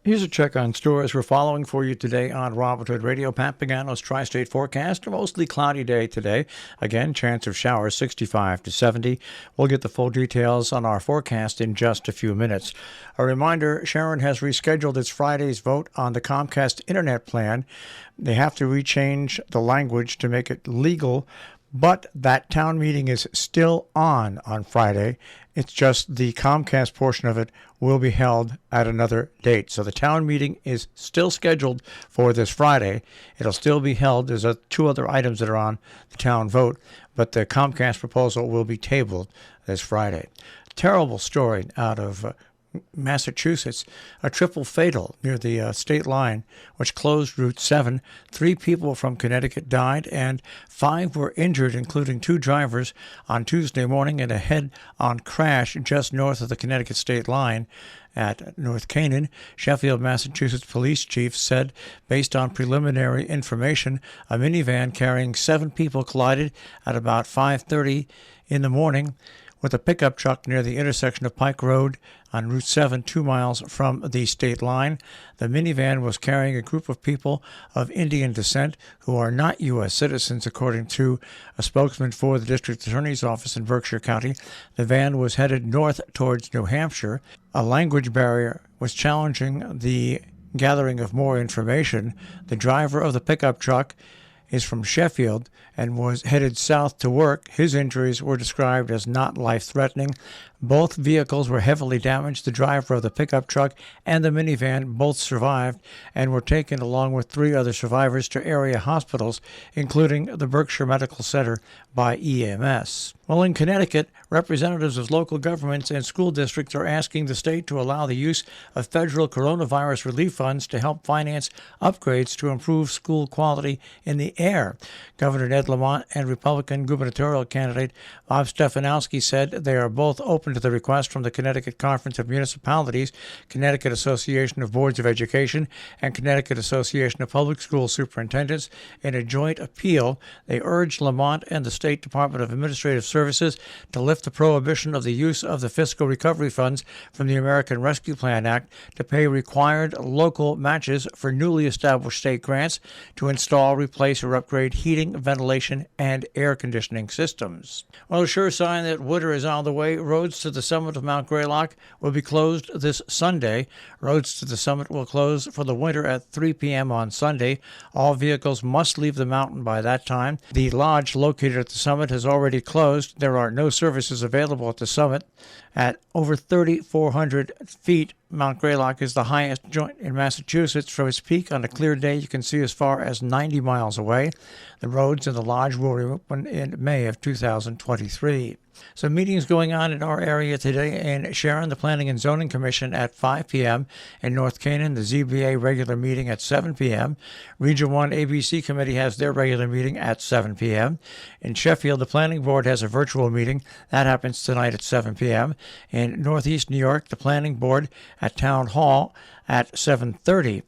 Here's a check on stores we're following for you today on Robert Hood Radio. Pat Pagano's Tri-State forecast. A mostly cloudy day today. Again, chance of showers 65 to 70. We'll get the full details on our forecast in just a few minutes. A reminder, Sharon has rescheduled its Friday's vote on the Comcast Internet plan. They have to rechange the language to make it legal, but that town meeting is still on Friday. It's just the Comcast portion of it will be held at another date. So the town meeting is still scheduled for this Friday. It'll still be held. There's two other items that are on the town vote, but the Comcast proposal will be tabled this Friday. Terrible story out of Massachusetts, a triple fatal near the state line, which closed Route 7. 3 people from Connecticut died and 5 were injured, including 2 drivers, on Tuesday morning in a head-on crash just north of the Connecticut state line at North Canaan. Sheffield, Massachusetts police chief said, based on preliminary information, a minivan carrying 7 people collided at about 5:30 in the morning with a pickup truck near the intersection of Pike Road on Route 7, 2 miles from the state line. The minivan was carrying a group of people of Indian descent who are not U.S. citizens, according to a spokesman for the district attorney's office in Berkshire County. The van was headed north towards New Hampshire. A language barrier was challenging the gathering of more information. The driver of the pickup truck is from Sheffield and was headed south to work. His injuries were described as not life-threatening. Both vehicles were heavily damaged. The driver of the pickup truck and the minivan both survived and were taken along with 3 other survivors to area hospitals, including the Berkshire Medical Center by EMS. Well, in Connecticut, representatives of local governments and school districts are asking the state to allow the use of federal coronavirus relief funds to help finance upgrades to improve school quality in the air. Governor Ned Lamont and Republican gubernatorial candidate Bob Stefanowski said they are both open to the request from the Connecticut Conference of Municipalities, Connecticut Association of Boards of Education, and Connecticut Association of Public School Superintendents. In a joint appeal, they urged Lamont and the State Department of Administrative Services to lift the prohibition of the use of the fiscal recovery funds from the American Rescue Plan Act to pay required local matches for newly established state grants to install, replace, or upgrade heating, ventilation, and air conditioning systems. Well, a sure sign that winter is on the way. Roads to the summit of Mount Greylock will be closed this Sunday. Roads to the summit will close for the winter at 3 p.m. on Sunday. All vehicles must leave the mountain by that time. The lodge located at the summit has already closed. There are no services available at the summit. At over 3,400 feet, Mount Greylock is the highest joint in Massachusetts. From its peak on a clear day, you can see as far as 90 miles away. The roads in the lodge will reopen in May of 2023. Some meetings going on in our area today. In Sharon, the Planning and Zoning Commission at 5 p.m. In North Canaan, the ZBA regular meeting at 7 p.m. Region 1 ABC Committee has their regular meeting at 7 p.m. In Sheffield, the Planning Board has a virtual meeting. That happens tonight at 7 p.m. In Northeast New York, the Planning Board at Town Hall at 7:30.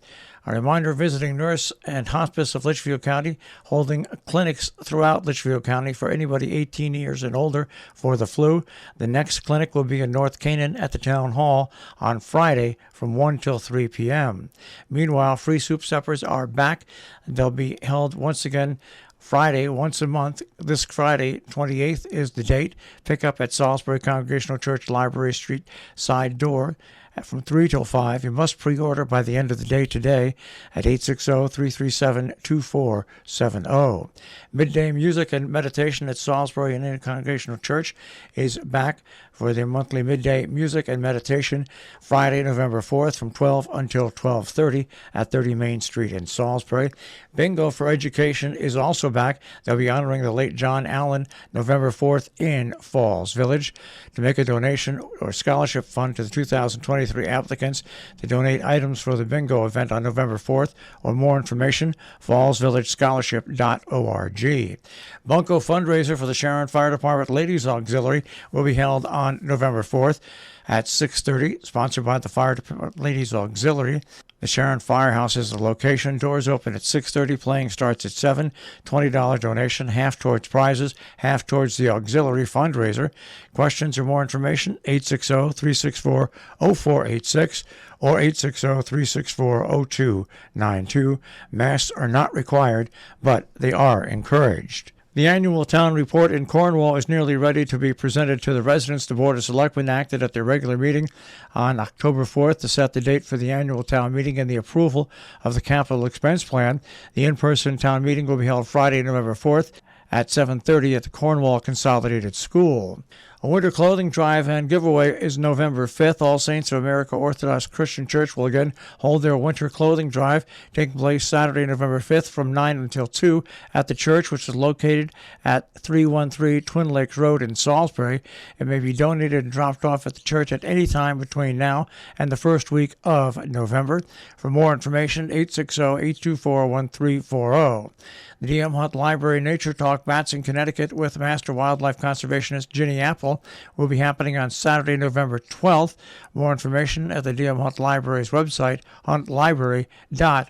A reminder, visiting nurse and hospice of Litchfield County holding clinics throughout Litchfield County for anybody 18 years and older for the flu. The next clinic will be in North Canaan at the Town Hall on Friday from 1 till 3 p.m. Meanwhile, free soup suppers are back. They'll be held once again Friday, once a month. This Friday, 28th, is the date. Pick up at Salisbury Congregational Church, Library Street, side door, from 3 till 5. You must pre-order by the end of the day today at 860-337-2470. Midday music and meditation at Salisbury United Congregational Church is back for their monthly midday music and meditation Friday, November 4th from 12 until 12:30 at 30 Main Street in Salisbury. Bingo for Education is also back. They'll be honoring the late John Allen November 4th in Falls Village. To make a donation or scholarship fund to the 2023 applicants to donate items for the bingo event on November 4th, or more information, fallsvillagescholarship.org. Bunko fundraiser for the Sharon Fire Department Ladies Auxiliary will be held on November 4th at 6:30, sponsored by the Fire Department Ladies Auxiliary. The Sharon Firehouse is the location. Doors open at 6:30. Playing starts at 7. $20 donation, half towards prizes, half towards the auxiliary fundraiser. Questions or more information, 860-364-0486 or 860-364-0292. Masks are not required, but they are encouraged. The annual town report in Cornwall is nearly ready to be presented to the residents. The Board of Selectmen acted at their regular meeting on October 4th to set the date for the annual town meeting and the approval of the capital expense plan. The in-person town meeting will be held Friday, November 4th at 7:30 at the Cornwall Consolidated School. A winter clothing drive and giveaway is November 5th. All Saints of America Orthodox Christian Church will again hold their winter clothing drive, taking place Saturday, November 5th from 9 until 2 at the church, which is located at 313 Twin Lakes Road in Salisbury. It may be donated and dropped off at the church at any time between now and the first week of November. For more information, 860-824-1340. The D.M. Hunt Library Nature Talk, Matson, Connecticut, with Master Wildlife Conservationist Ginny Apple, will be happening on Saturday, November 12th. More information at the D.M. Hunt Library's website, huntlibrary.org.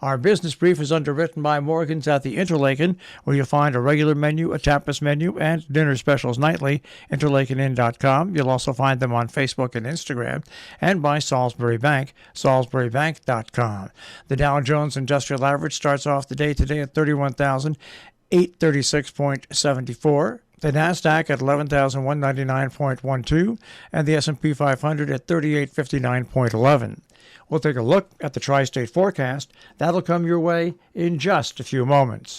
Our business brief is underwritten by Morgan's at the Interlaken, where you'll find a regular menu, a tapas menu, and dinner specials nightly. InterlakenInn.com. You'll also find them on Facebook and Instagram, and by Salisbury Bank, SalisburyBank.com. The Dow Jones Industrial Average starts off the day today at 31,836.74. The NASDAQ at 11,199.12, and the S&P 500 at 3859.11. We'll take a look at the tri-state forecast. That'll come your way in just a few moments.